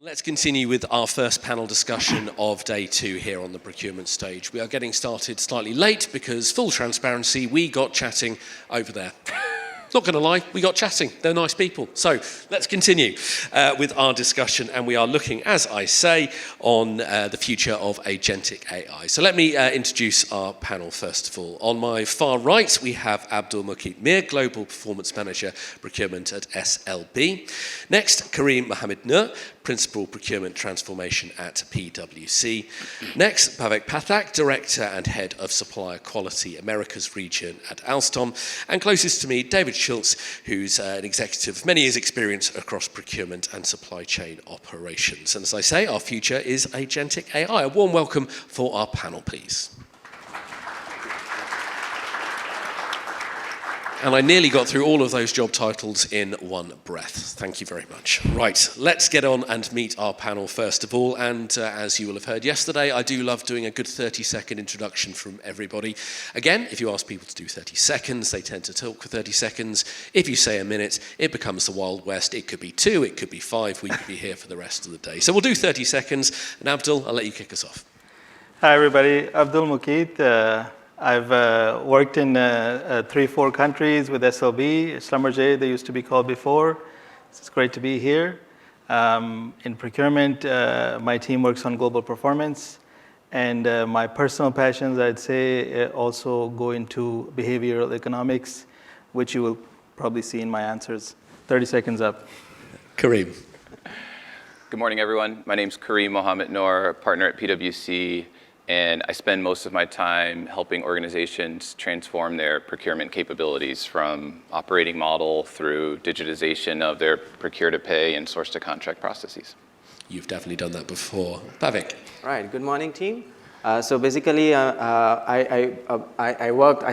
Let's continue with our first panel discussion of day 2 here on the procurement stage. We are getting started slightly late because, full transparency, we got chatting over there. Not going to lie, we got chatting. They're nice people. So let's continue with our discussion, and we are looking, as I say, on the future of agentic AI. So let me introduce our panel first of all. On my far right, we have Abdul Global Performance Manager, Procurement at SLB. Next, Kareem Mohamednur, Principal Procurement Transformation at PwC. Next, Bhavik Pathak, Director and Head of Supplier Quality Americas Region at Alstom. And closest to me, David Schultz, who's an executive with many years' experience across procurement and supply chain operations. And as I say, our future is agentic AI. A warm welcome for our panel, please. And I nearly got through all of those job titles in one breath. Thank you very much. Right, let's get on and meet our panel first of all. And as you will have heard yesterday, I do love doing a good 30-second introduction from everybody. Again, if you ask people to do 30 seconds, they tend to talk for 30 seconds. If you say a minute, it becomes the Wild West. It could be 2, it could be 5. We could be here for the rest of the day. So we'll do 30 seconds. And Abdul, I'll let you kick us off. Hi, everybody. Abdul Muqeet. I've worked in 3-4 countries with SLB, Schlumberger, they used to be called before. It's great to be here. In procurement, my team works on global performance. And my personal passions, I'd say, also go into behavioral economics, which you will probably see in my answers. 30 seconds up. Kareem. Good morning, everyone. My name's Kareem Mohamednur, partner at PwC. And I spend most of my time helping organizations transform their procurement capabilities from operating model through digitization of their procure-to-pay and source-to-contract processes. You've definitely done that before. Bhavik. Right. Good morning, team. So basically, I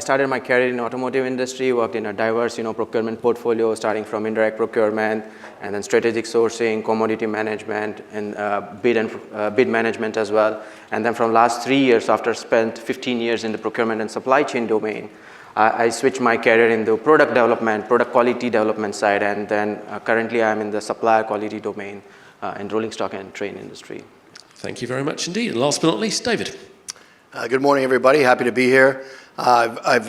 started my career in automotive industry, worked in a diverse, procurement portfolio, starting from indirect procurement, and then strategic sourcing, commodity management, and bid management as well. And then from last 3 years, after spent 15 years in the procurement and supply chain domain, I switched my career into product development, product quality development side, and then currently I'm in the supplier quality domain in rolling stock and train industry. Thank you very much indeed. And last but not least, David. Good morning, everybody. Happy to be here. I've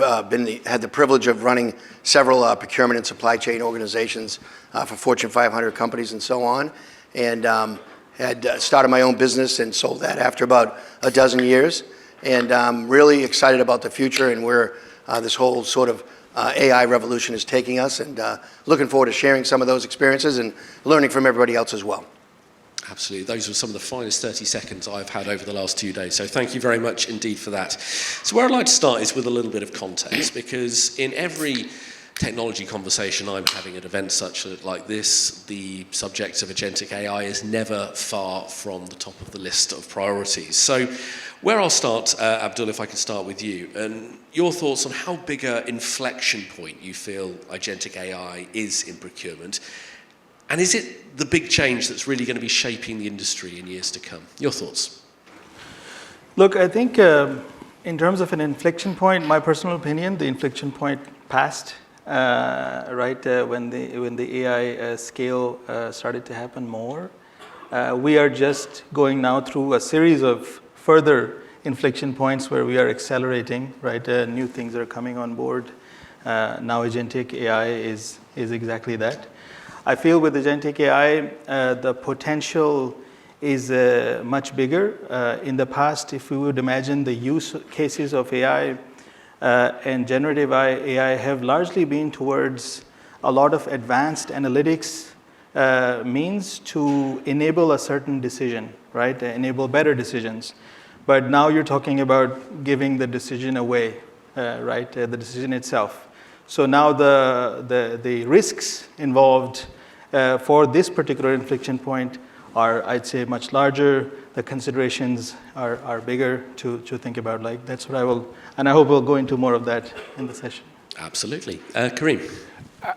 had the privilege of running several procurement and supply chain organizations for Fortune 500 companies and so on, and had started my own business and sold that after about a dozen years. And I'm really excited about the future and where this whole sort of AI revolution is taking us, and looking forward to sharing some of those experiences and learning from everybody else as well. Absolutely. Those were some of the finest 30 seconds I've had over the last 2 days. So thank you very much indeed for that. So where I'd like to start is with a little bit of context, because in every technology conversation I'm having at events such like this, the subject of agentic AI is never far from the top of the list of priorities. So where I'll start, Abdul, if I could start with you, and your thoughts on how big an inflection point you feel agentic AI is in procurement. And is it the big change that's really going to be shaping the industry in years to come? Your thoughts? Look, I think in terms of an inflection point, my personal opinion, the inflection point passed, when the AI scale started to happen more. We are just going now through a series of further inflection points where we are accelerating, right? New things are coming on board. Now agentic AI is exactly that. I feel with agentic AI, the potential is much bigger. In the past, if we would imagine the use cases of AI and generative AI have largely been towards a lot of advanced analytics means to enable a certain decision, right? Enable better decisions. But now you're talking about giving the decision away, right? The decision itself. So now the risks involved for this particular inflection point are, I'd say, much larger. The considerations are bigger to think about. Like, that's what I will, and I hope we'll go into more of that in the session. Absolutely. Kareem.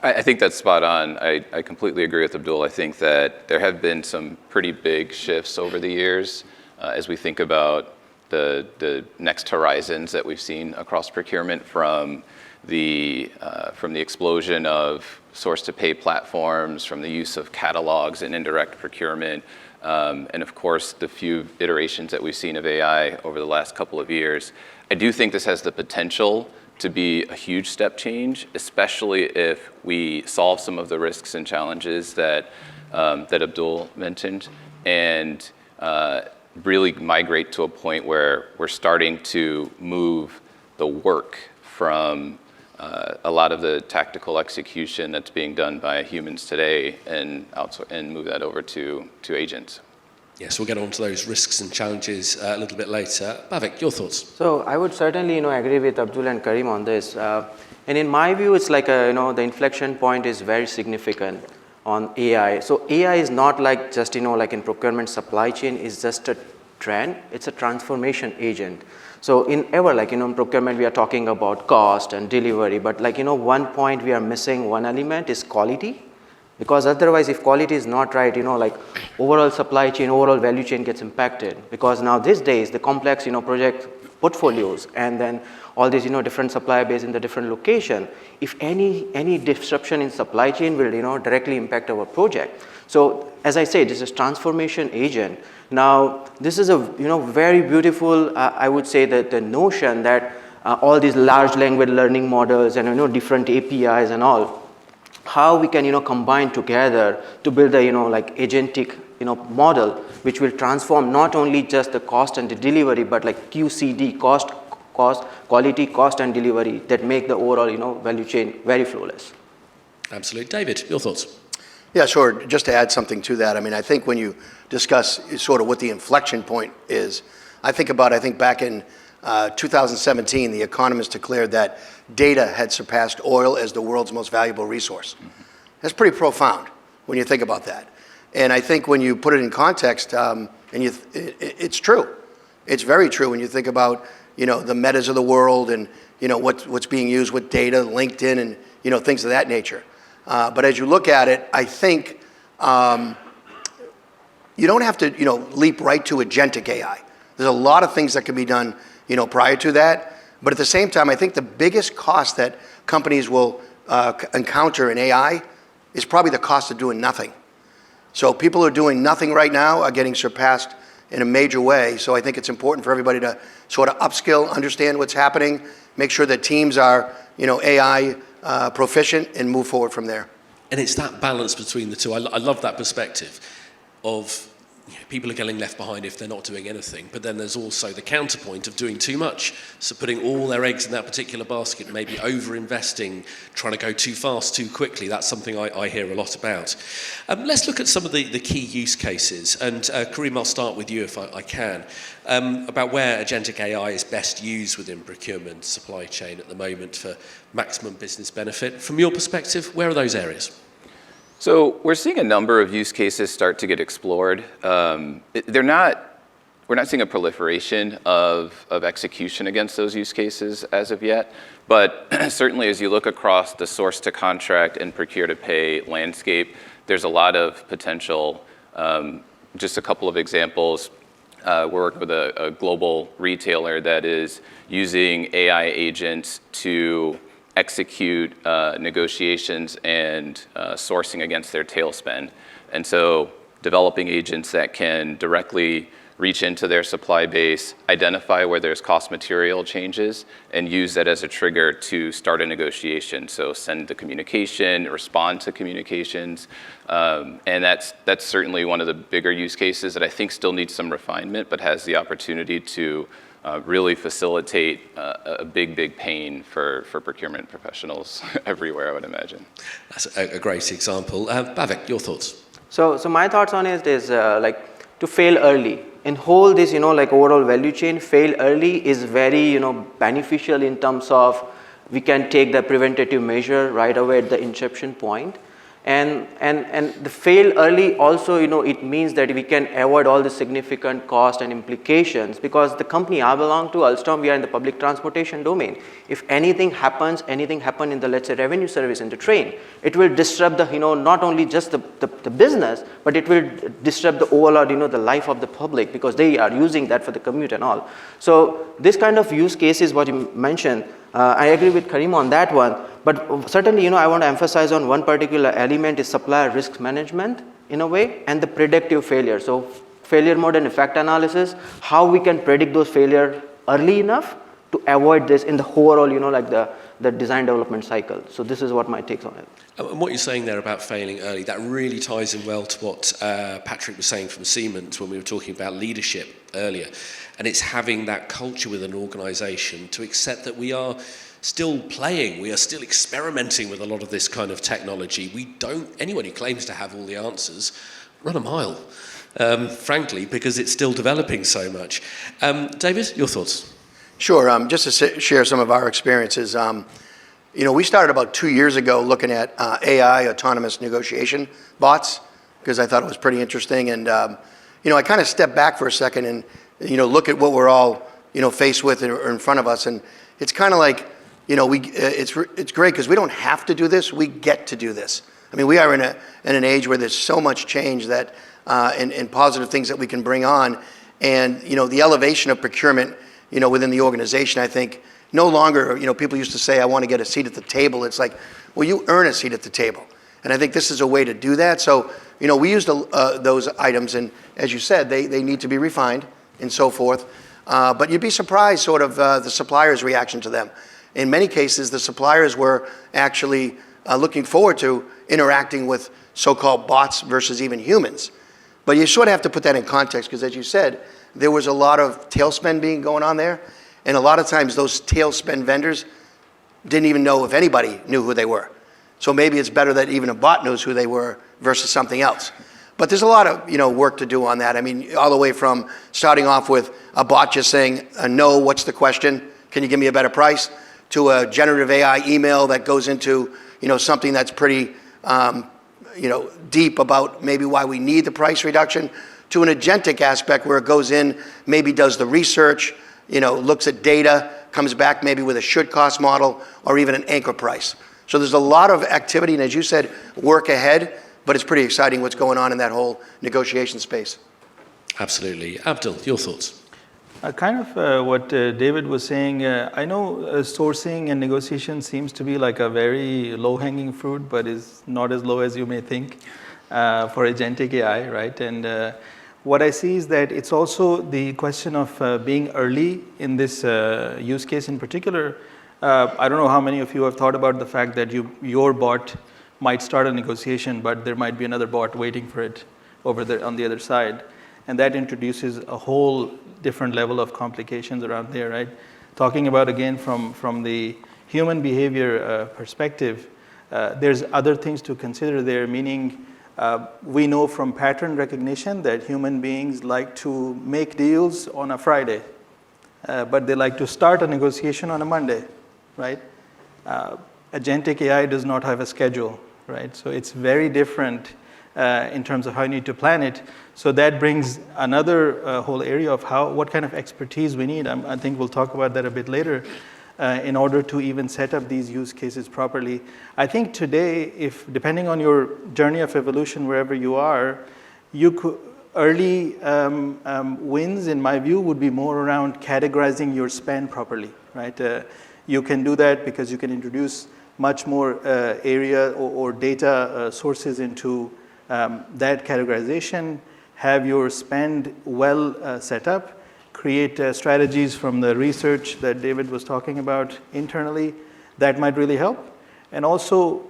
I think that's spot on. I completely agree with Abdul. I think that there have been some pretty big shifts over the years as we think about the next horizons that we've seen across procurement, from the explosion of source-to-pay platforms, from the use of catalogs and indirect procurement, and of course, the few iterations that we've seen of AI over the last couple of years. I do think this has the potential to be a huge step change, especially if we solve some of the risks and challenges that Abdul mentioned, and really migrate to a point where we're starting to move the work from a lot of the tactical execution that's being done by humans today and move that over to agents. Yes, we'll get on to those risks and challenges a little bit later. Bhavik, your thoughts? So I would certainly, agree with Abdul and Kareem on this. And in my view, it's like, the inflection point is very significant on AI. So AI is not like just, like in procurement supply chain, is just a trend. It's a transformation agent. So in procurement, we are talking about cost and delivery, but one point we are missing, one element is quality. Because otherwise, if quality is not right, overall supply chain, overall value chain gets impacted. Because now these days, the complex, project portfolios and then all these, different supplier base in the different location, if any disruption in supply chain will, directly impact our project. So as I said, this is transformation agent. Now, this is a, very beautiful, I would say that the notion that all these large language learning models and, different APIs and all, how we can combine together to build a agentic model which will transform not only just the cost and the delivery but like QCD, cost, quality, cost and delivery, that make the overall value chain very flawless. Absolutely. David, your thoughts? Yeah, sure. Just to add something to that, I think when you discuss sort of what the inflection point is, I think back in 2017, The Economist declared that data had surpassed oil as the world's most valuable resource. That's pretty profound when you think about that. And I think when you put it in context, it's true. It's very true when you think about, the metas of the world and, what's being used with data, LinkedIn, and, things of that nature. But as you look at it, I think you don't have to, leap right to agentic AI. There's a lot of things that can be done, prior to that. But at the same time, I think the biggest cost that companies will encounter in AI is probably the cost of doing nothing. So people who are doing nothing right now are getting surpassed in a major way. So I think it's important for everybody to sort of upskill, understand what's happening, make sure that teams are, AI proficient, and move forward from there. And it's that balance between the two. I love that perspective of people are getting left behind if they're not doing anything. But then there's also the counterpoint of doing too much. So putting all their eggs in that particular basket, maybe over-investing, trying to go too fast, too quickly. That's something I hear a lot about. Let's look at some of the key use cases. And Kareem, I'll start with you if I can. About where agentic AI is best used within procurement supply chain at the moment for maximum business benefit. From your perspective, where are those areas? So we're seeing a number of use cases start to get explored. We're not seeing a proliferation of execution against those use cases as of yet, but certainly as you look across the source to contract and procure to pay landscape, there's a lot of potential. Just a couple of examples. We're working with a global retailer that is using AI agents to execute negotiations and sourcing against their tail spend. And so developing agents that can directly reach into their supply base, identify where there's cost material changes, and use that as a trigger to start a negotiation. So send the communication, respond to communications. And that's certainly one of the bigger use cases that I think still needs some refinement, but has the opportunity to really facilitate a big pain for procurement professionals everywhere, I would imagine. That's a great example. Bhavik, your thoughts? So my thoughts on it is to fail early. In whole this, overall value chain, fail early is very, beneficial in terms of we can take the preventative measure right away at the inception point. And the fail early also, it means that we can avoid all the significant cost and implications, because the company I belong to, Alstom, we are in the public transportation domain. If anything happen in the, let's say, revenue service in the train, it will disrupt the, not only just the business, but it will disrupt the overall, the life of the public, because they are using that for the commute and all. So this kind of use cases, what you mentioned, I agree with Kareem on that one. But certainly, I want to emphasize on one particular element is supplier risk management. in a way, and the predictive failure. So failure mode and effect analysis, how we can predict those failure early enough to avoid this in the overall, like the design development cycle. So this is what my takes on it. And what you're saying there about failing early, that really ties in well to what Patrick was saying from Siemens when we were talking about leadership earlier. And it's having that culture within an organisation to accept that we are still playing, we are still experimenting with a lot of this kind of technology. Anyone who claims to have all the answers, run a mile, frankly, because it's still developing so much. David, your thoughts? Sure. Just to share some of our experiences. We started about 2 years ago looking at AI, autonomous negotiation bots, because I thought it was pretty interesting. And, I kind of stepped back for a second and, look at what we're all, faced with or in front of us. And it's kind of like, it's great because we don't have to do this. We get to do this. I mean, we are in an age where there's so much change that, and positive things that we can bring on. And, the elevation of procurement, within the organization, I think no longer, people used to say, I want to get a seat at the table. It's like, well, you earn a seat at the table. And I think this is a way to do that. So, we used those items, and as you said, they need to be refined and so forth. But you'd be surprised sort of the supplier's reaction to them. In many cases, the suppliers were actually looking forward to interacting with so-called bots versus even humans. But you sort of have to put that in context because, as you said, there was a lot of tail spend being going on there. And a lot of times those tail spend vendors didn't even know if anybody knew who they were. So maybe it's better that even a bot knows who they were versus something else. But there's a lot of work to do on that. I mean, all the way from starting off with a bot just saying, no, what's the question? Can you give me a better price? To a generative AI email that goes into something that's pretty deep about maybe why we need the price reduction, to an agentic aspect where it goes in, maybe does the research, looks at data, comes back maybe with a should cost model or even an anchor price. So there's a lot of activity, and as you said, work ahead, but it's pretty exciting what's going on in that whole negotiation space. Absolutely. Abdul, your thoughts? Kind of what David was saying, I know sourcing and negotiation seems to be like a very low-hanging fruit, but is not as low as you may think for agentic AI, right? And what I see is that it's also the question of being early in this use case in particular. I don't know how many of you have thought about the fact that your bot might start a negotiation, but there might be another bot waiting for it over there on the other side. And that introduces a whole different level of complications around there, right? Talking about, again, from the human behavior perspective, there's other things to consider there, meaning we know from pattern recognition that human beings like to make deals on a Friday, but they like to start a negotiation on a Monday, right? Agentic AI does not have a schedule, right? So it's very different in terms of how you need to plan it. So that brings another whole area of what kind of expertise we need. I think we'll talk about that a bit later in order to even set up these use cases properly. I think today, depending on your journey of evolution, wherever you are, early wins, in my view, would be more around categorizing your spend properly, right? You can do that because you can introduce much more area or data sources into that categorization, have your spend well set up, create strategies from the research that David was talking about internally. That might really help. And also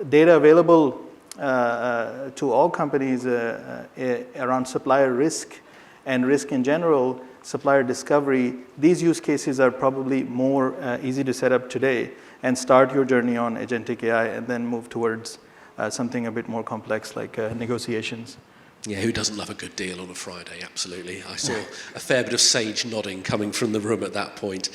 data available to all companies around supplier risk and risk in general, supplier discovery. These use cases are probably more easy to set up today, and start your journey on agentic AI and then move towards something a bit more complex like negotiations. Yeah, who doesn't love a good deal on a Friday? Absolutely. I saw a fair bit of sage nodding coming from the room at that point.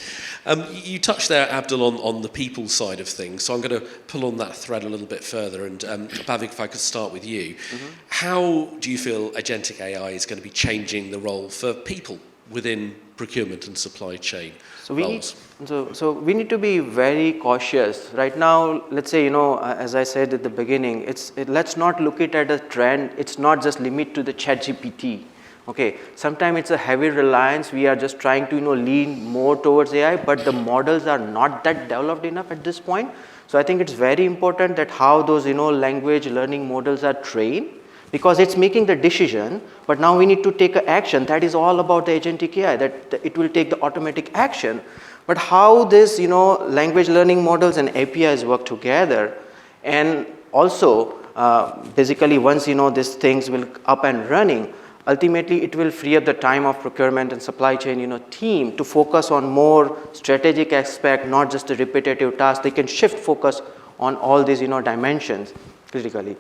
You touched there, Abdul, on the people side of things, so I'm going to pull on that thread a little bit further. And Bhavik, if I could start with you. Mm-hmm. How do you feel agentic AI is going to be changing the role for people within procurement and supply chain roles? So we need to be very cautious. Right now, let's say, as I said at the beginning, let's not look at it as a trend. It's not just limit to the ChatGPT. Okay, sometimes it's a heavy reliance. We are just trying to, lean more towards AI, but the models are not that developed enough at this point. So I think it's very important that how those, language learning models are trained, because it's making the decision, but now we need to take an action. That is all about the agentic AI, that it will take the automatic action. But how this, language learning models and APIs work together, and also basically once these things will up and running, ultimately it will free up the time of procurement and supply chain team to focus on more strategic aspect, not just the repetitive tasks. They can shift focus on all these dimensions critically.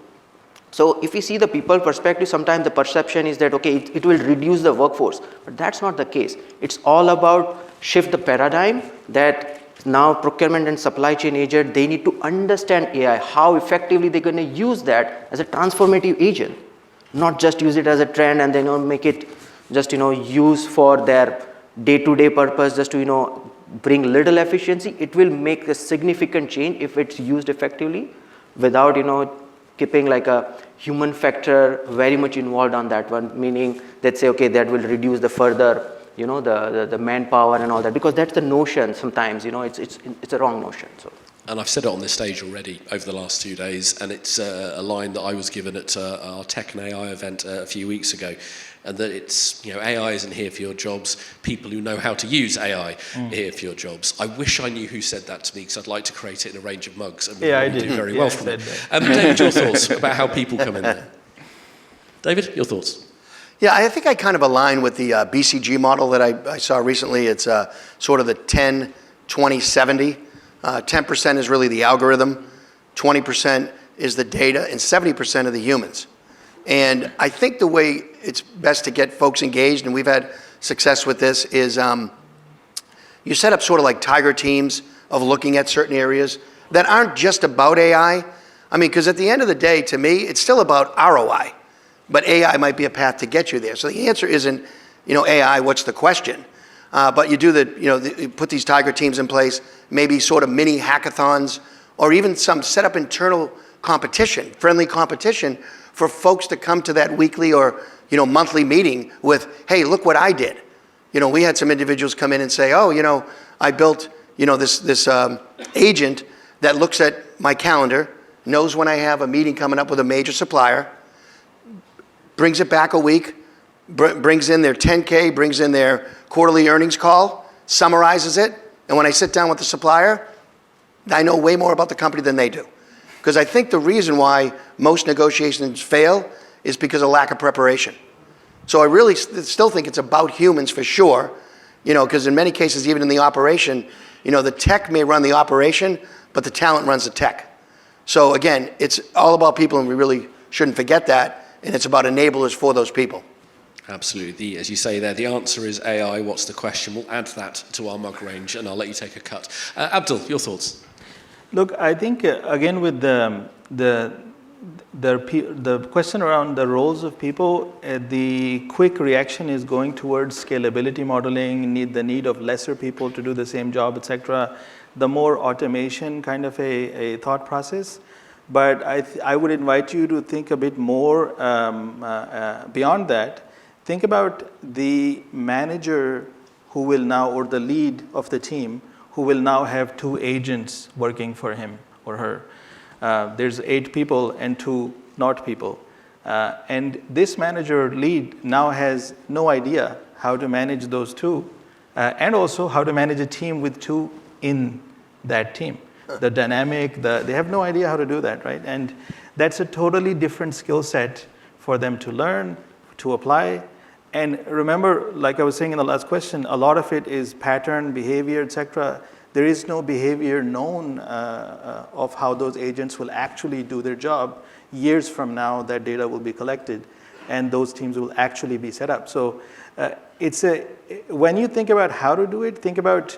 So if we see the people perspective, sometimes the perception is that, okay, it will reduce the workforce, but that's not the case. It's all about shift the paradigm that now procurement and supply chain agent, they need to understand AI, how effectively they're going to use that as a transformative agent, not just use it as a trend and then make it just use for their day-to-day purpose, just to bring little efficiency. It will make a significant change if it's used effectively without keeping like a human factor very much involved on that one, meaning let's say, okay, that will reduce the further the manpower and all that, because that's the notion sometimes, it's a wrong notion. So. And I've said it on this stage already over the last 2 days, and it's a line that I was given at our Tech and AI event a few weeks ago, and that it's, AI isn't here for your jobs, people who know how to use AI are here for your jobs. I wish I knew who said that to me, because I'd like to create it in a range of mugs, and we I do did. very well from it. David, your thoughts about how people come in there? David, your thoughts? Yeah, I think I kind of align with the BCG model that I saw recently. It's sort of the 10, 20, 70. 10% is really the algorithm, 20% is the data, and 70% of the humans. And I think the way it's best to get folks engaged, and we've had success with this, is you set up sort of like tiger teams of looking at certain areas that aren't just about AI. I mean, because at the end of the day, to me, it's still about ROI. But AI might be a path to get you there. So the answer isn't, AI, what's the question? But you do you put these tiger teams in place, maybe sort of mini hackathons, or even some set up internal competition, friendly competition for folks to come to that weekly or, monthly meeting with, hey, look what I did. We had some individuals come in and say, oh, I built, this agent that looks at my calendar, knows when I have a meeting coming up with a major supplier, brings it back a week, brings in their 10K, brings in their quarterly earnings call, summarizes it, and when I sit down with the supplier, I know way more about the company than they do. Because I think the reason why most negotiations fail is because of lack of preparation. So I really still think it's about humans for sure, because in many cases, even in the operation, the tech may run the operation, but the talent runs the tech. So again, it's all about people, and we really shouldn't forget that. And it's about enablers for those people. Absolutely. As you say there, the answer is AI. What's the question? We'll add that to our mug range, and I'll let you take a cut. Abdul, your thoughts? Look, I think, again, with the question around the roles of people, the quick reaction is going towards scalability modeling, the need of lesser people to do the same job, etc. The more automation kind of a thought process. But I would invite you to think a bit more beyond that. Think about the manager who will now, or the lead of the team, who will now have 2 agents working for him or her. There's 8 people and 2 not people. And this manager lead now has no idea how to manage those 2, and also how to manage a team with 2 in that team. The dynamic, they have no idea how to do that, right? And that's a totally different skill set for them to learn, to apply. And remember, like I was saying in the last question, a lot of it is pattern, behavior, etc. There is no behavior known of how those agents will actually do their job. Years from now, that data will be collected, and those teams will actually be set up. So when you think about how to do it, think about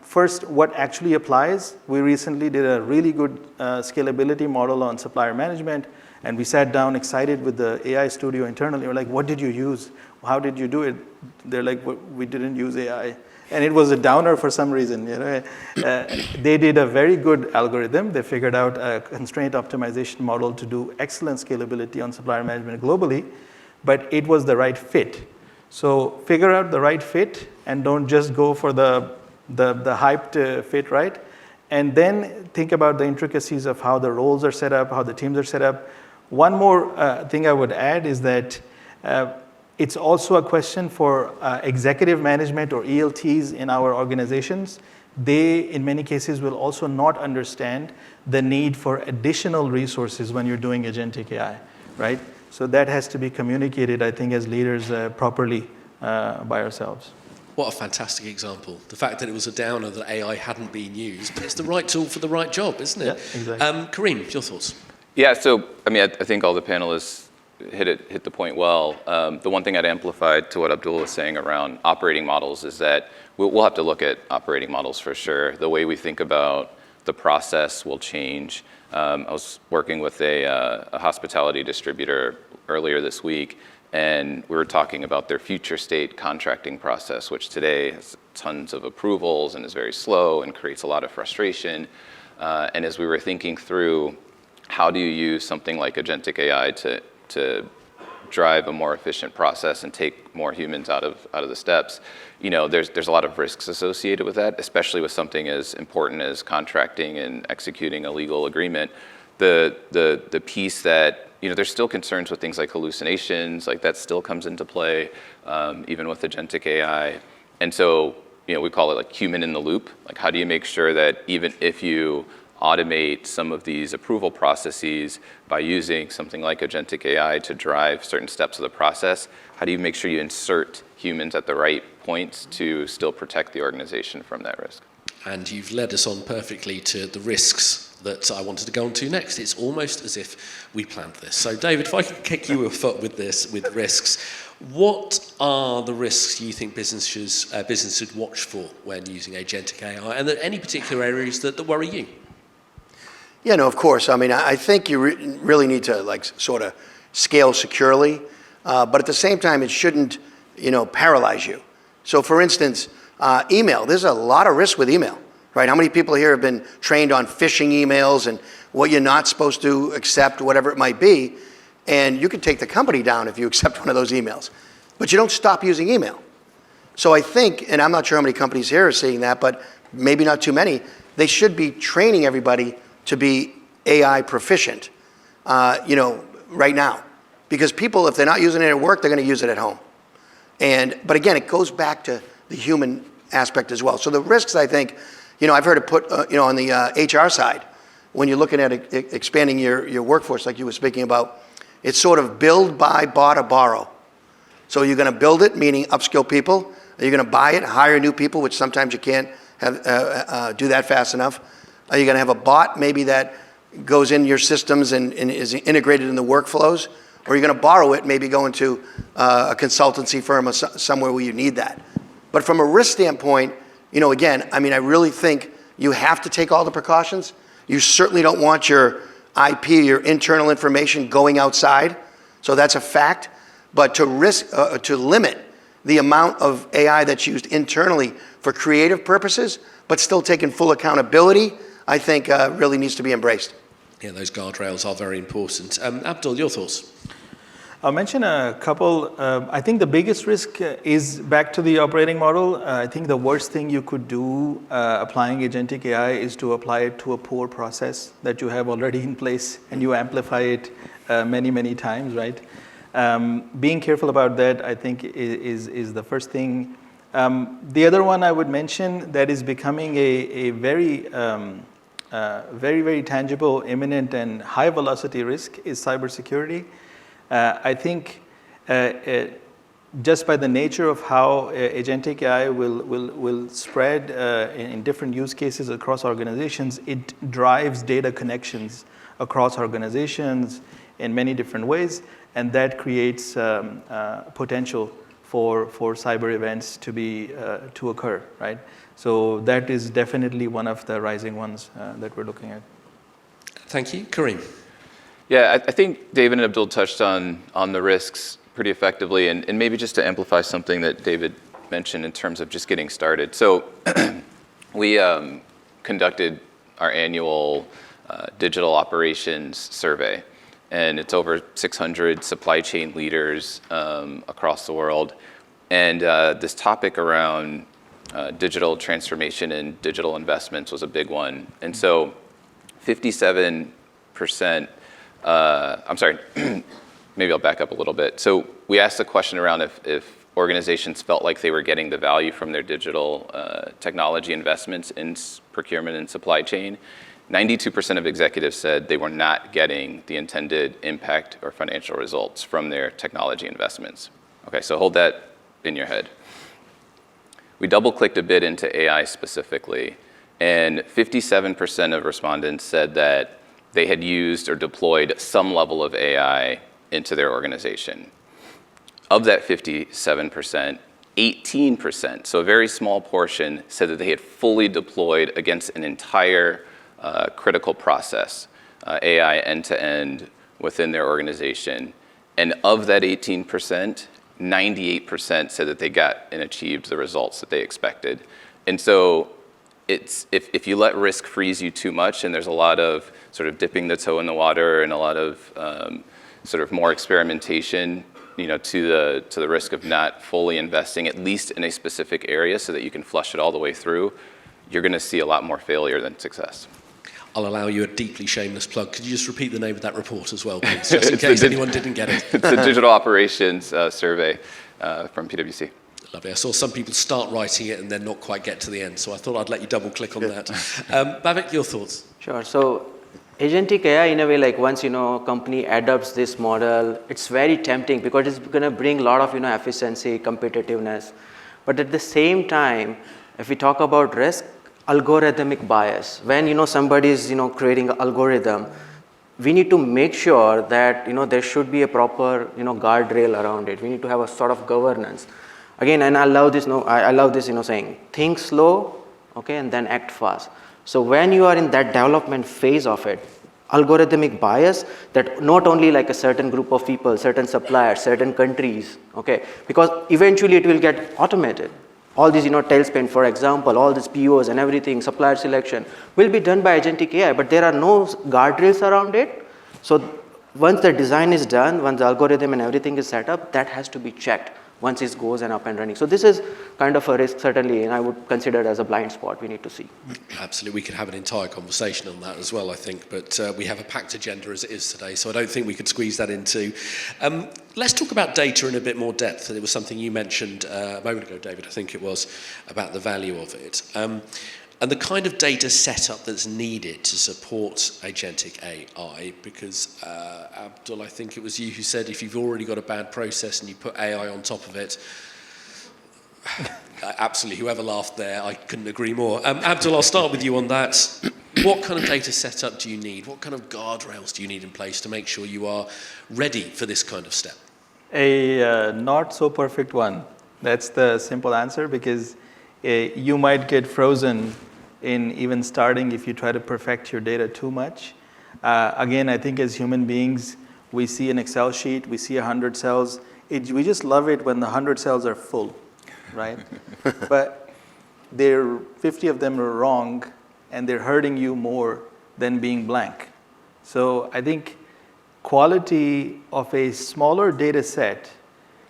first, what actually applies. We recently did a really good scalability model on supplier management, and we sat down excited with the AI studio internally. We're like, what did you use? How did you do it? They're like, we didn't use AI. And it was a downer for some reason. They did a very good algorithm. They figured out a constraint optimization model to do excellent scalability on supplier management globally, but it was the right fit. So figure out the right fit, and don't just go for the hyped fit, right? And then think about the intricacies of how the roles are set up, how the teams are set up. One more thing I would add is that it's also a question for executive management or ELTs in our organizations. They, in many cases, will also not understand the need for additional resources when you're doing agentic AI, right? So that has to be communicated, I think, as leaders properly by ourselves. What a fantastic example. The fact that it was a downer that AI hadn't been used, but it's the right tool for the right job, isn't it? Yeah, exactly. Kareem, your thoughts? Yeah, so I think all the panelists hit the point well. The one thing I'd amplify to what Abdul was saying around operating models is that we'll have to look at operating models for sure. The way we think about the process will change. I was working with a hospitality distributor earlier this week, and we were talking about their future state contracting process, which today has tons of approvals and is very slow and creates a lot of frustration. And as we were thinking through how do you use something like agentic AI to drive a more efficient process and take more humans out of the steps, there's a lot of risks associated with that, especially with something as important as contracting and executing a legal agreement. The piece that there's still concerns with things like hallucinations, like that still comes into play, even with agentic AI. And so, we call it like human in the loop. Like, how do you make sure that even if you automate some of these approval processes by using something like agentic AI to drive certain steps of the process, how do you make sure you insert humans at the right points to still protect the organization from that risk? And you've led us on perfectly to the risks that I wanted to go on to next. It's almost as if we planned this. So David, if I can kick you a foot with this, with risks, what are the risks you think businesses should watch for when using agentic AI, and are any particular areas that worry you? Yeah, no, of course. I mean, I think you really need to sort of scale securely, but at the same time, it shouldn't, paralyze you. So, for instance, email. There's a lot of risk with email, right? How many people here have been trained on phishing emails and what you're not supposed to accept, whatever it might be, and you could take the company down if you accept one of those emails, but you don't stop using email. So I think, and I'm not sure how many companies here are seeing that, but maybe not too many, they should be training everybody to be AI proficient, right now. Because people, if they're not using it at work, they're going to use it at home. But again, it goes back to the human aspect as well. So the risks, I think, I've heard it put, on the HR side, when you're looking at expanding your workforce, like you were speaking about, it's sort of build, buy, bought, or borrow. So you're going to build it, meaning upskill people. You're going to buy it, hire new people, which sometimes you can't do that fast enough. Are you going to have a bot maybe that goes in your systems and is integrated in the workflows? Or are you going to borrow it, maybe go into a consultancy firm or somewhere where you need that? But from a risk standpoint, again, I really think you have to take all the precautions. You certainly don't want your IP, your internal information going outside. So that's a fact. But to limit the amount of AI that's used internally for creative purposes, but still taking full accountability, I think really needs to be embraced. Yeah, those guardrails are very important. Abdul, your thoughts? I'll mention a couple. I think the biggest risk is back to the operating model. I think the worst thing you could do applying agentic AI is to apply it to a poor process that you have already in place and you amplify it many, many times, right? Being careful about that, I think, is the first thing. The other one I would mention that is becoming a very, very tangible, imminent, and high velocity risk is cybersecurity. I think just by the nature of how agentic AI will spread in different use cases across organizations, it drives data connections across organizations in many different ways, and that creates potential for cyber events to occur, right? So that is definitely one of the rising ones that we're looking at. Thank you. Kareem. Yeah, I think David and Abdul touched on the risks pretty effectively, and maybe just to amplify something that David mentioned in terms of just getting started. So we conducted our annual digital operations survey, and it's over 600 supply chain leaders across the world. And this topic around digital transformation and digital investments was a big one. And so 57% I'm sorry, maybe I'll back up a little bit. So we asked the question around if organizations felt like they were getting the value from their digital technology investments in procurement and supply chain. 92% of executives said they were not getting the intended impact or financial results from their technology investments. Okay, so hold that in your head. We double-clicked a bit into AI specifically, and 57% of respondents said that they had used or deployed some level of AI into their organization. Of that 57%, 18%, so a very small portion, said that they had fully deployed against an entire critical process, AI end-to-end within their organization. And of that 18%, 98% said that they got and achieved the results that they expected. And so if you let risk freeze you too much, and there's a lot of sort of dipping the toe in the water and a lot of sort of more experimentation, to the risk of not fully investing, at least in a specific area so that you can flush it all the way through, you're going to see a lot more failure than success. I'll allow you a deeply shameless plug. Could you just repeat the name of that report as well, please, just in case anyone didn't get it? It's the Digital Operations Survey from PwC. Lovely. I saw some people start writing it and then not quite get to the end, so I thought I'd let you double-click on that. Bhavik, your thoughts? Sure. So agentic AI, in a way, like once company adopts this model, it's very tempting because it's going to bring a lot of efficiency, competitiveness. But at the same time, if we talk about risk, algorithmic bias. When somebody is creating an algorithm, we need to make sure that there should be a proper guardrail around it. We need to have a sort of governance. Again, and I love this saying, think slow, okay, and then act fast. So when you are in that development phase of it, algorithmic bias, that not only like a certain group of people, certain suppliers, certain countries, okay, because eventually it will get automated. All these, tailspin, for example, all these POs and everything, supplier selection, will be done by agentic AI, but there are no guardrails around it. So once the design is done, once the algorithm and everything is set up, that has to be checked once it goes and up and running. So this is kind of a risk, certainly, and I would consider it as a blind spot we need to see. Absolutely. We could have an entire conversation on that as well, I think, but we have a packed agenda as it is today, so I don't think we could squeeze that into. Let's talk about data in a bit more depth. It was something you mentioned a moment ago, David, I think it was, about the value of it. And the kind of data setup that's needed to support agentic AI, because Abdul, I think it was you who said if you've already got a bad process and you put AI on top of it, absolutely, whoever laughed there, I couldn't agree more. Abdul, I'll start with you on that. What kind of data setup do you need? What kind of guardrails do you need in place to make sure you are ready for this kind of step? A not so perfect one. That's the simple answer, because you might get frozen in even starting if you try to perfect your data too much. Again, I think as human beings, we see an Excel sheet, we see 100 cells. We just love it when the 100 cells are full, right? But 50 of them are wrong, and they're hurting you more than being blank. So I think quality of a smaller data set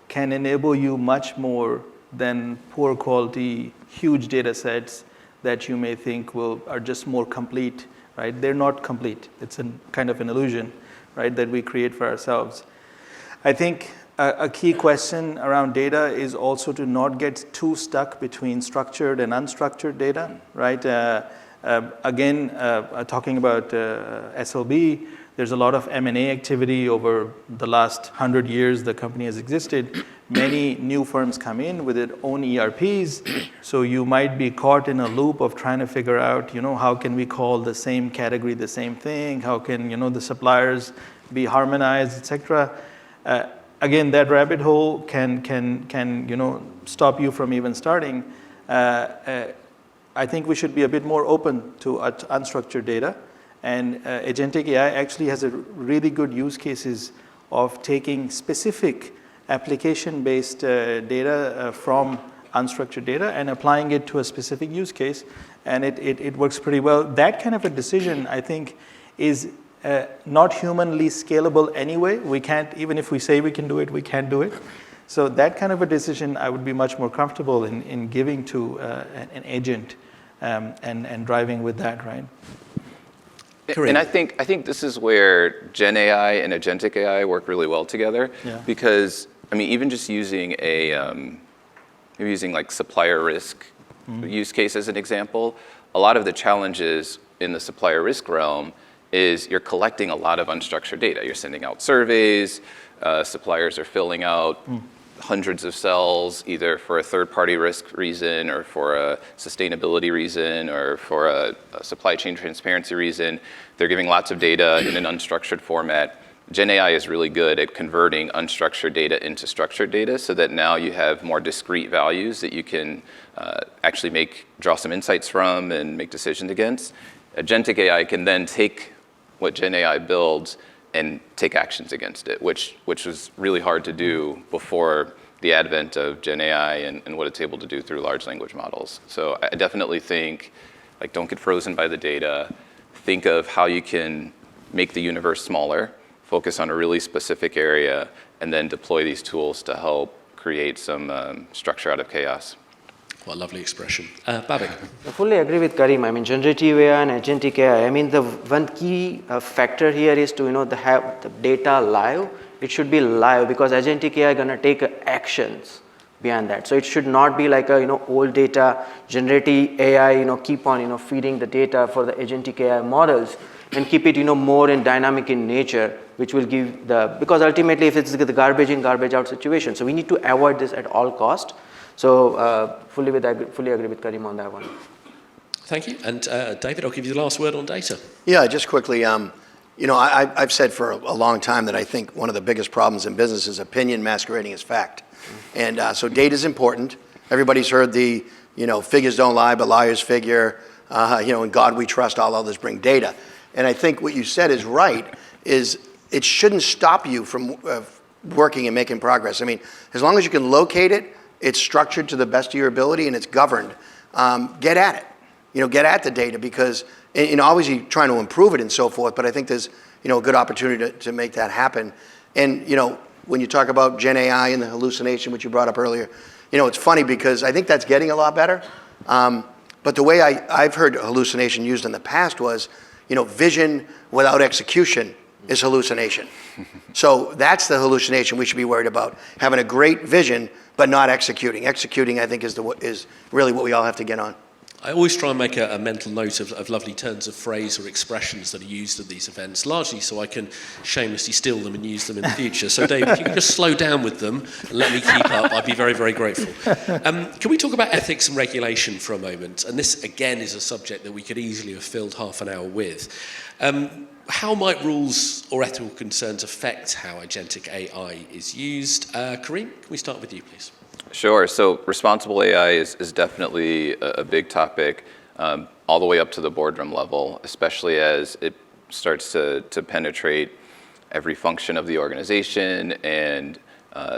can enable you much more than poor quality, huge data sets that you may think are just more complete, right? They're not complete. It's a kind of an illusion, right, that we create for ourselves. I think a key question around data is also to not get too stuck between structured and unstructured data, right? Again, talking about SLB, there's a lot of M&A activity over the last 100 years the company has existed. Many new firms come in with their own ERPs, so you might be caught in a loop of trying to figure out, how can we call the same category the same thing? How can, the suppliers be harmonized, etc. Again, that rabbit hole can stop you from even starting. I think we should be a bit more open to unstructured data. And agentic AI actually has a really good use cases of taking specific application-based data from unstructured data and applying it to a specific use case, and it works pretty well. That kind of a decision, I think, is not humanly scalable anyway. We can't, even if we say we can do it, we can't do it. So that kind of a decision, I would be much more comfortable in giving to an agent and driving with that, right? Kareem. And I think this is where Gen AI and Agentic AI work really well together. Yeah. Because, I mean, even just using maybe using like supplier risk use case as an example, a lot of the challenges in the supplier risk realm is you're collecting a lot of unstructured data. You're sending out surveys, suppliers are filling out hundreds of cells, either for a third-party risk reason or for a sustainability reason or for a supply chain transparency reason. They're giving lots of data in an unstructured format. Gen AI is really good at converting unstructured data into structured data so that now you have more discrete values that you can actually draw some insights from and make decisions against. Agentic AI can then take what Gen AI builds and take actions against it, which was really hard to do before the advent of Gen AI and what it's able to do through large language models. So I definitely think, like, don't get frozen by the data. Think of how you can make the universe smaller, focus on a really specific area, and then deploy these tools to help create some structure out of chaos. What a lovely expression. Bhavik. I fully agree with Kareem. I mean, generative AI and agentic AI. I mean, the one key factor here is to have the data live. It should be live because agentic AI gonna take actions beyond that. So it should not be like a old data. Generative AI keep on feeding the data for the agentic AI models and keep it more in dynamic in nature, which will give because ultimately if it's the garbage in garbage out situation. So we need to avoid this at all cost. So fully agree with Kareem on that one. Thank you. And David, I'll give you the last word on data. Yeah, just quickly, I've said for a long time that I think one of the biggest problems in business is opinion masquerading as fact. And so data is important. Everybody's heard the, figures don't lie, but liars figure. In God we trust, all others bring data. And I think what you said is right, is it shouldn't stop you from working and making progress. I mean, as long as you can locate it, it's structured to the best of your ability and it's governed, get at it. Get at the data because, obviously trying to improve it and so forth, but I think there's, a good opportunity to make that happen. And, when you talk about Gen AI and the hallucination, which you brought up earlier, it's funny because I think that's getting a lot better. But the way I've heard hallucination used in the past was, vision without execution is hallucination. So that's the hallucination we should be worried about. Having a great vision, but not executing. Executing, I think, is really what we all have to get on. I always try and make a mental note of lovely turns of phrase or expressions that are used at these events, largely so I can shamelessly steal them and use them in the future. So Dave, if you could just slow down with them and let me keep up, I'd be very, very grateful. Can we talk about ethics and regulation for a moment? And this, again, is a subject that we could easily have filled half an hour with. How might rules or ethical concerns affect how agentic AI is used? Kareem, can we start with you, please? Sure. So responsible AI is definitely a big topic, all the way up to the boardroom level, especially as it starts to penetrate every function of the organization and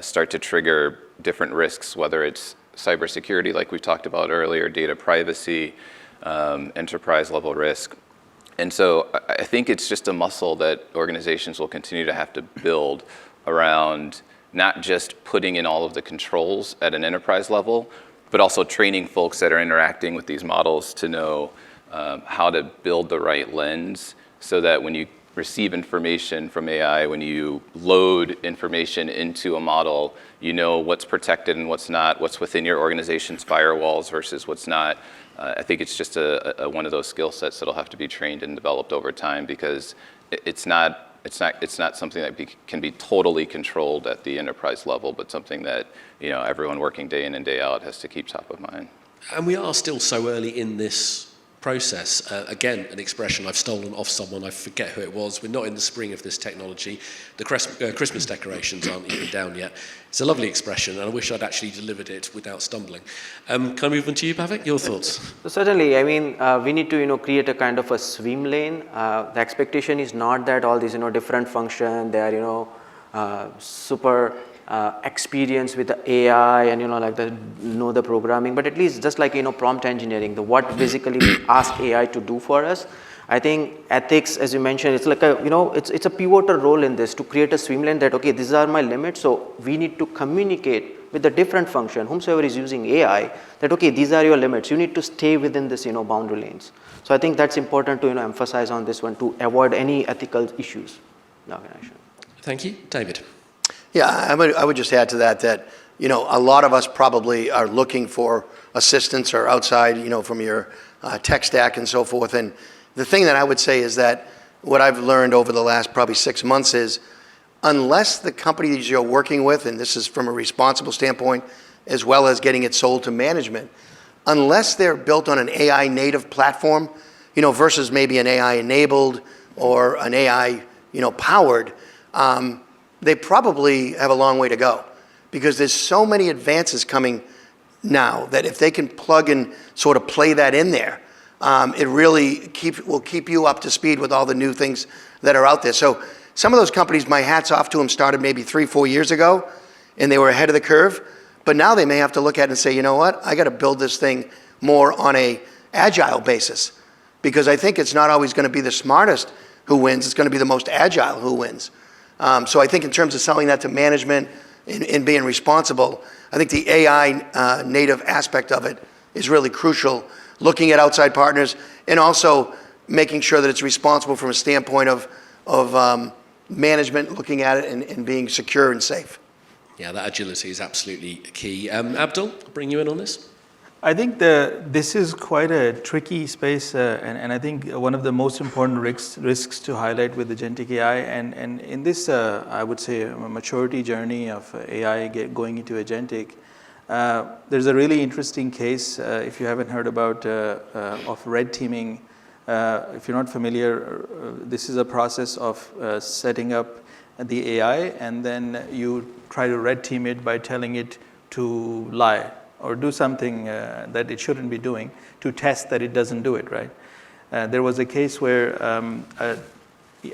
start to trigger different risks, whether it's cybersecurity, like we talked about earlier, data privacy, enterprise level risk. And so I think it's just a muscle that organizations will continue to have to build around not just putting in all of the controls at an enterprise level, but also training folks that are interacting with these models to know how to build the right lens so that when you receive information from AI, when you load information into a model, you know what's protected and what's not, what's within your organization's firewalls versus what's not. I think it's just one of those skill sets that'll have to be trained and developed over time because it's not something that can be totally controlled at the enterprise level, but something that everyone working day in and day out has to keep top of mind. And we are still so early in this process. Again, an expression I've stolen off someone, I forget who it was. We're not in the spring of this technology. The Christmas decorations aren't even down yet. It's a lovely expression, and I wish I'd actually delivered it without stumbling. Can I move on to you, Bhavik? Your thoughts? So certainly, I mean, we need to create a kind of a swim lane. The expectation is not that all these different functions, they are super experience with the AI and know the programming, but at least just like prompt engineering, the what basically we ask AI to do for us. I think ethics, as you mentioned, it's like it's a pivotal role in this to create a swim lane that okay, these are my limits, so we need to communicate with the different function, whomsoever is using AI, that okay, these are your limits. You need to stay within this, boundary lanes. So I think that's important to, emphasize on this one to avoid any ethical issues in the organization. Thank you. David. Yeah, I would just add to that, a lot of us probably are looking for assistance or outside, from your tech stack and so forth. And the thing that I would say is that what I've learned over the last probably 6 months is unless the companies you're working with, and this is from a responsible standpoint, as well as getting it sold to management, unless they're built on an AI native platform, versus maybe an AI enabled or an AI, powered, they probably have a long way to go because there's so many advances coming now that if they can plug and sort of play that in there, it really will keep you up to speed with all the new things that are out there. So some of those companies, my hat's off to them, started maybe 3-4 years ago, and they were ahead of the curve. But now they may have to look at it and say, you know what, I got to build this thing more on a agile basis because I think it's not always going to be the smartest who wins. It's going to be the most agile who wins. So I think in terms of selling that to management and being responsible, I think the AI native aspect of it is really crucial, looking at outside partners and also making sure that it's responsible from a standpoint of management, looking at it and being secure and safe. Yeah, that agility is absolutely key. Abdul, I'll bring you in on this. I think this is quite a tricky space, and I think one of the most important risks to highlight with agentic AI, and in this, I would say, a maturity journey of AI going into agentic, there's a really interesting case, if you haven't heard about, of red teaming. If you're not familiar, this is a process of setting up the AI, and then you try to red team it by telling it to lie or do something that it shouldn't be doing to test that it doesn't do it, right? There was a case where,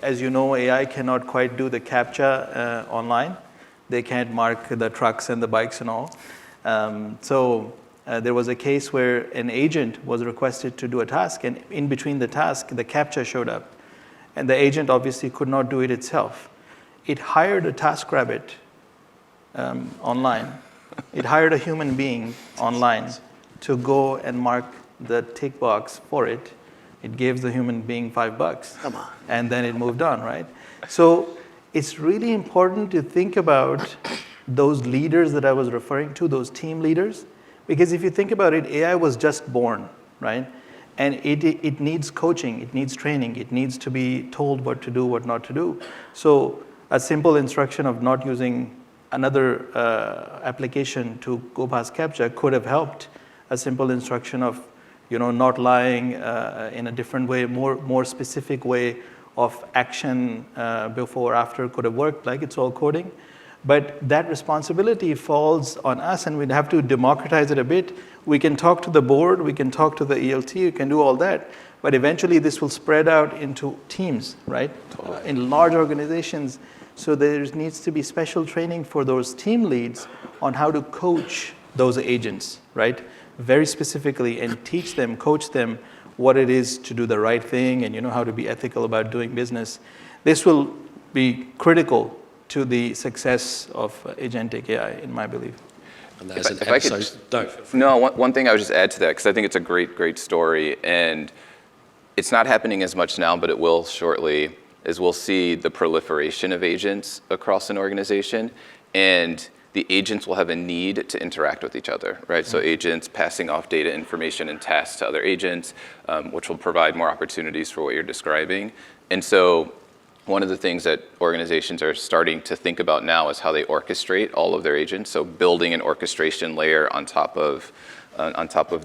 as you know, AI cannot quite do the CAPTCHA online. They can't mark the trucks and the bikes and all. So there was a case where an agent was requested to do a task, and in between the task, the CAPTCHA showed up. And the agent obviously could not do it itself. It hired a TaskRabbit online. It hired a human being online to go and mark the tick box for it. It gave the human being $5. Come on. And then it moved on, right? So it's really important to think about those leaders that I was referring to, those team leaders, because if you think about it, AI was just born, right? And it needs coaching, it needs training, it needs to be told what to do, what not to do. So a simple instruction of not using another application to go past CAPTCHA could have helped. A simple instruction of, not lying in a different way, more specific way of action before or after could have worked, like it's all coding. But that responsibility falls on us, and we'd have to democratize it a bit. We can talk to the board, we can talk to the ELT, we can do all that, but eventually this will spread out into teams, right? Totally. In large organizations. So there needs to be special training for those team leads on how to coach those agents, right? Very specifically, and teach them, coach them what it is to do the right thing and how to be ethical about doing business. This will be critical to the success of agentic AI, in my belief. And there's an episode. One thing I would just add to that, because I think it's a great story, and it's not happening as much now, but it will shortly, is we'll see the proliferation of agents across an organization, and the agents will have a need to interact with each other, right? Mm-hmm. So agents passing off data, information, and tasks to other agents, which will provide more opportunities for what you're describing. And so one of the things that organizations are starting to think about now is how they orchestrate all of their agents. So building an orchestration layer on top of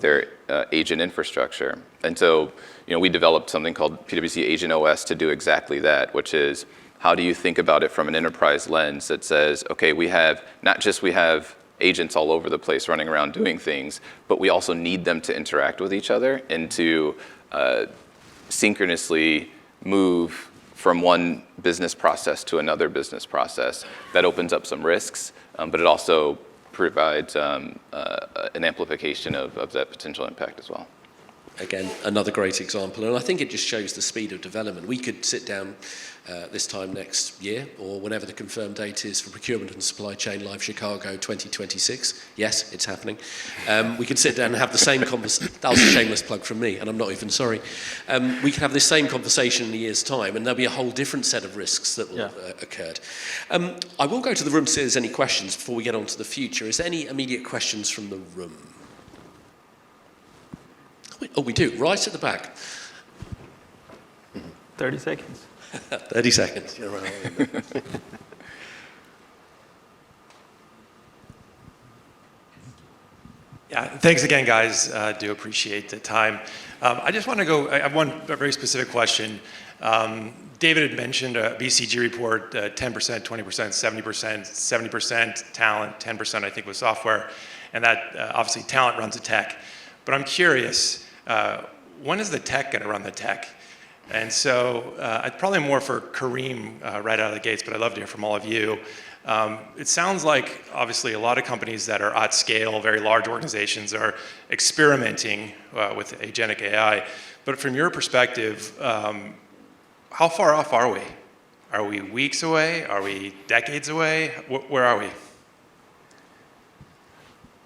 their agent infrastructure. And so, we developed something called PwC Agent OS to do exactly that, which is how do you think about it from an enterprise lens that says, okay, we have agents all over the place running around doing things, but we also need them to interact with each other and to synchronously move from one business process to another business process. That opens up some risks, but it also provides an amplification of that potential impact as well. again, another great example. And I think it just shows the speed of development. We could sit down this time next year, or whenever the confirmed date is for Procurement and Supply Chain Live Chicago 2026. Yes, it's happening. We could sit down and have the same conversation. That was a shameless plug from me, and I'm not even sorry. We can have this same conversation in a year's time, and there'll be a whole different set of risks that will have occurred. I will go to the room to see if there's any questions before we get on to the future. Is there any immediate questions from the room? Oh, we do, right at the back. 30 seconds. 30 seconds. Yeah, thanks again, guys. Do appreciate the time. I just want to go, I have one very specific question. David had mentioned a BCG report, 10%, 20%, 70%, 70% talent, 10% I think was software, and that obviously talent runs the tech. But I'm curious, when is the tech going to run the tech? And so probably more for Kareem right out of the gates, but I'd love to hear from all of you. It sounds like obviously a lot of companies that are at scale, very large organizations, are experimenting with agentic AI. But from your perspective, how far off are we? Are we weeks away? Are we decades away? Where are we?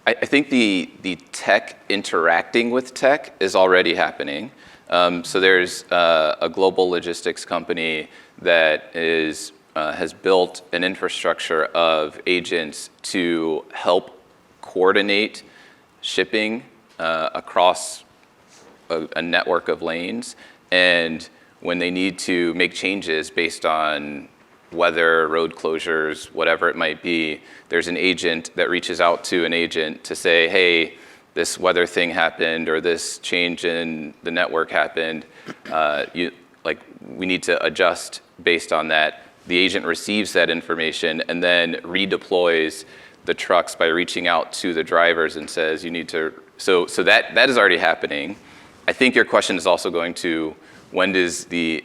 I think the tech interacting with tech is already happening. So there's a global logistics company that has built an infrastructure of agents to help coordinate shipping across a network of lanes. And when they need to make changes based on weather, road closures, whatever it might be, there's an agent that reaches out to an agent to say, hey, this weather thing happened, or this change in the network happened. We need to adjust based on that. The agent receives that information and then redeploys the trucks by reaching out to the drivers and says, you need to. So that is already happening. I think your question is also going to, when is the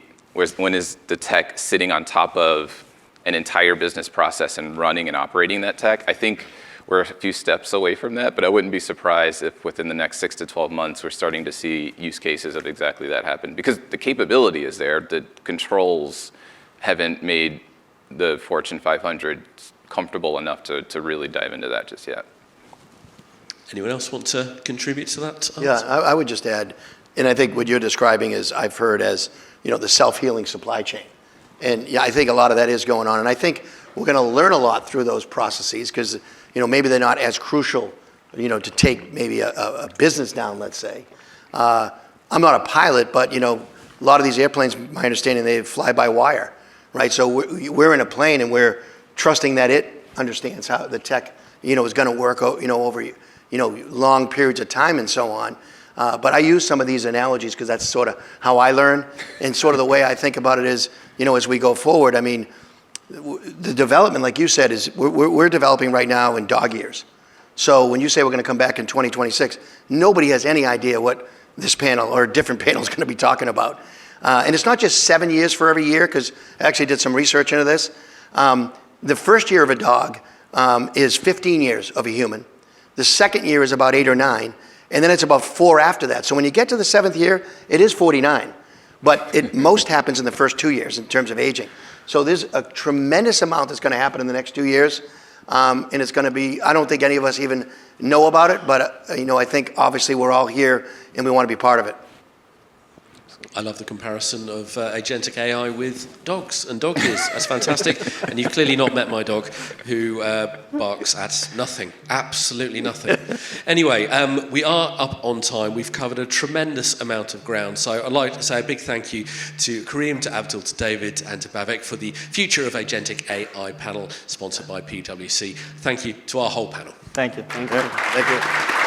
tech sitting on top of an entire business process and running and operating that tech? I think we're a few steps away from that, but I wouldn't be surprised if within the next 6 to 12 months, we're starting to see use cases of exactly that happen. Because the capability is there, the controls haven't made the Fortune 500 comfortable enough to really dive into that just yet. Anyone else want to contribute to that answer? Yeah, I would just add, and I think what you're describing is, I've heard as, the self-healing supply chain. And yeah, I think a lot of that is going on. And I think we're going to learn a lot through those processes because, maybe they're not as crucial, to take maybe a business down, let's say. I'm not a pilot, but, a lot of these airplanes, my understanding, they fly by wire, right? So we're in a plane and we're trusting that it understands how the tech, is going to work, over, long periods of time and so on. But I use some of these analogies because that's sort of how I learn, and sort of the way I think about it is, as we go forward, I mean, the development, like you said, is we're developing right now in dog years. So when you say we're going to come back in 2026, nobody has any idea what this panel or a different panel is going to be talking about. And it's not just 7 years for every year, because I actually did some research into this. The first year of a dog is 15 years of a human. The second year is about 8 or 9. And then it's about 4 after that. So when you get to the 7th year, it is 49. But most happens in the first 2 years in terms of aging. So there's a tremendous amount that's going to happen in the next 2 years. And it's going to be, I don't think any of us even know about it, but I think obviously we're all here and we want to be part of it. I love the comparison of agentic AI with dogs and dog years. That's fantastic. And you've clearly not met my dog, who barks at nothing, absolutely nothing. Anyway, we are up on time. We've covered a tremendous amount of ground. So I'd like to say a big thank you to Kareem, to Abdul, to David, and to Bhavik for the Future of Agentic AI panel sponsored by PwC. Thank you to our whole panel. Thank you. Thank you.